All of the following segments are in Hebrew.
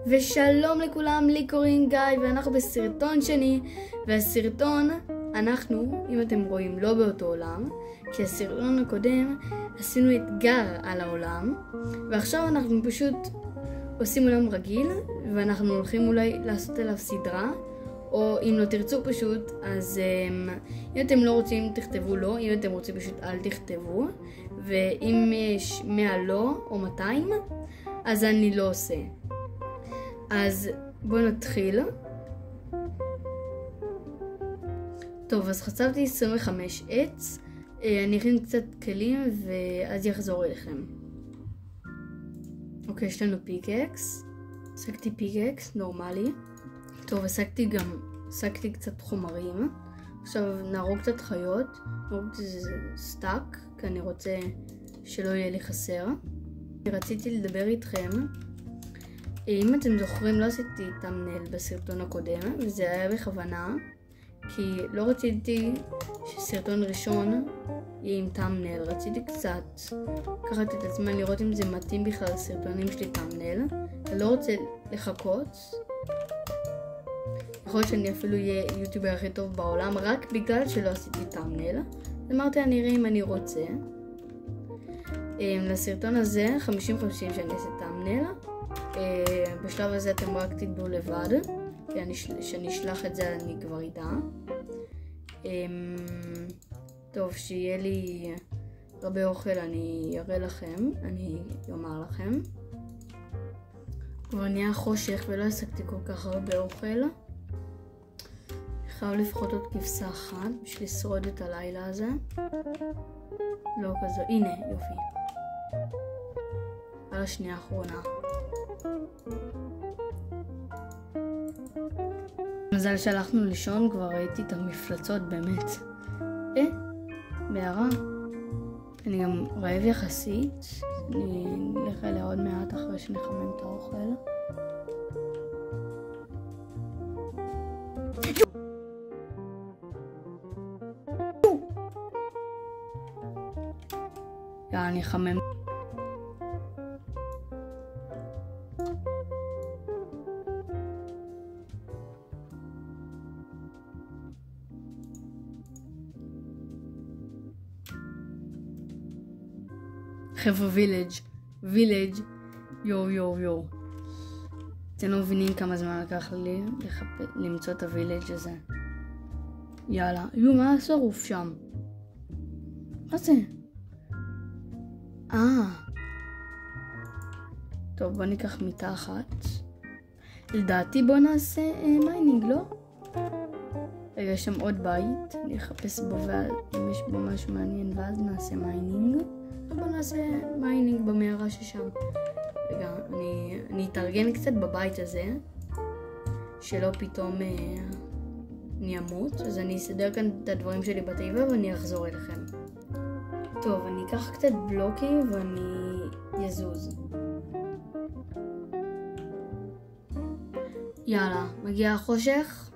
ושלום לכולם, לי קוראים גיא ואנחנו בסרטון שני, והסרטון אנחנו, אם אתם רואים, לא באותו עולם, כי הסרטון הקודם עשינו אתגר על העולם, ועכשיו אנחנו פשוט עושים עולם רגיל, ואנחנו הולכים אולי לעשות עליו סדרה, או אם לא תרצו פשוט, אז אם אתם לא רוצים תכתבו לא, אם אתם רוצים פשוט אל תכתבו, ואם יש 100 לא או 200, אז אני לא עושה. אז בואו נתחיל. טוב, אז חצבתי 25 עץ, אני אכין קצת כלים ואז יחזור אליכם. אוקיי, יש לנו פיקקס, עסקתי פיקקס נורמלי. טוב, עסקתי קצת חומרים. עכשיו נהרוג קצת חיות, נהרוג איזה סטאק, כי אני רוצה שלא יהיה לי חסר. רציתי לדבר איתכם. אם אתם זוכרים, לא עשיתי תמנל בסרטון הקודם, וזה היה בכוונה, כי לא רציתי שסרטון ראשון יהיה עם תמנל, רציתי קצת לקחת את הזמן לראות אם זה מתאים בכלל לסרטונים שלי תמנל, אני לא רוצה לחכות, יכול להיות שאני אפילו אהיה יוטיובר הכי טוב בעולם, רק בגלל שלא עשיתי תמנל, אמרתי אני אראה אם אני רוצה. לסרטון הזה 50-50 שאני אעשה תמנל, בשלב הזה אתם רק תדעו לבד, כי שאני אשלח את זה אני כבר אדע. טוב, שיהיה לי הרבה אוכל אני אראה לכם, אני אומר לכם. כבר נהיה חושך ולא עסקתי כל כך הרבה אוכל. חייב לפחות עוד כבשה אחת בשביל לשרוד את הלילה הזה. לא כזו, הנה יופי. על השנייה האחרונה. מזל שהלכנו לישון, כבר ראיתי את המפלצות באמת. מערה. אני גם רעב יחסית. אני אלך אליה עוד מעט אחרי שנחמם את האוכל. יאללה, אני אחמם. חבר'ה, וילג', יו. אתם לא מבינים כמה זמן לקח לי למצוא את הווילג' הזה. יאללה, מה השרוף שם? מה זה? טוב, בוא ניקח מיטה אחת. לדעתי בוא נעשה מיינינג, לא? רגע, יש שם עוד בית, אני אחפש בו אם יש בו משהו מעניין ואז נעשה מיינינג. בוא נעשה מיינינג במערה ששם. רגע, אני אתארגן קצת בבית הזה, שלא פתאום אני אמות, אז אני אסדר כאן את הדברים שלי בתיבה ואני אחזור אליכם. טוב, אני אקח קצת בלוקים ואני יזוז. יאללה, מגיע החושך.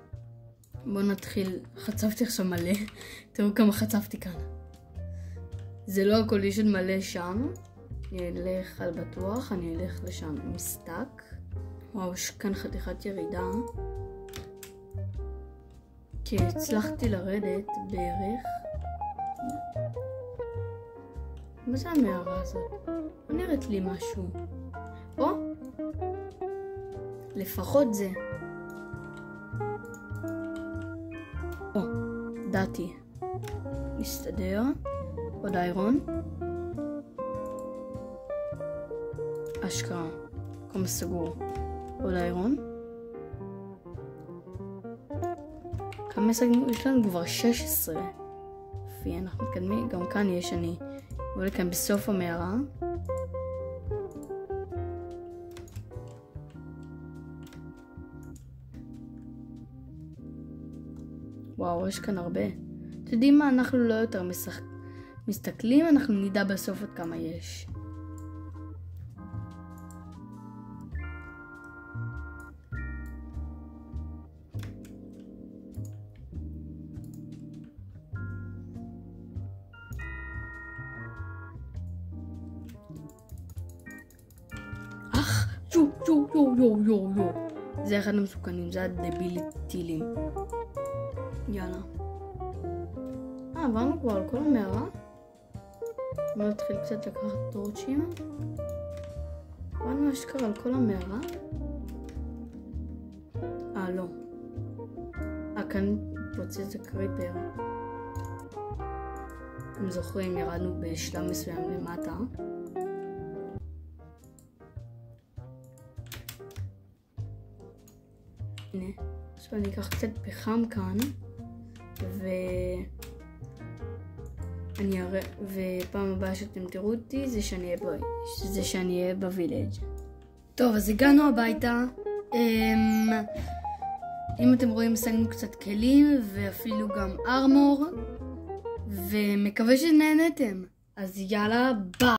בואו נתחיל. חצבתי עכשיו מלא. תראו כמה חצבתי כאן. זה לא הכל, יש עוד מלא שם. אני אלך על בטוח, אני אלך לשם עם סטאק. וואו, יש כאן חתיכת ירידה. כי הצלחתי לרדת בערך. מה זה המערה הזאת? לא נראית לי משהו. לפחות זה. דעתי. נסתדר. עוד איירון. אשכרה. מקום סגור. עוד איירון. כמה סגנו? יש לנו כבר 16. יפי, אנחנו מתקדמים. גם כאן יש אני. אבל כאן בסוף המערה. וואו, יש כאן הרבה. אתם יודעים מה? אנחנו לא יותר מסתכלים, אנחנו נדע בסוף עוד כמה יש. יו. זה אחד המסוכנים, זה הדבילי טילים. יאללה. עברנו כבר על כל המערה. בוא נתחיל קצת לקחת טורצ'ים. עברנו אשכרה על כל המערה. לא. כאן פוצץ הקריפר. אם זוכרים, ירדנו בשלב מסוים למטה. הנה, עכשיו אני אקח קצת פחם כאן, ופעם הבאה שאתם תראו אותי זה שאני אהיה בווילג'. טוב, אז הגענו הביתה. אם אתם רואים, השגנו קצת כלים ואפילו גם ארמור, ומקווה שנהנתם. אז יאללה, ביי!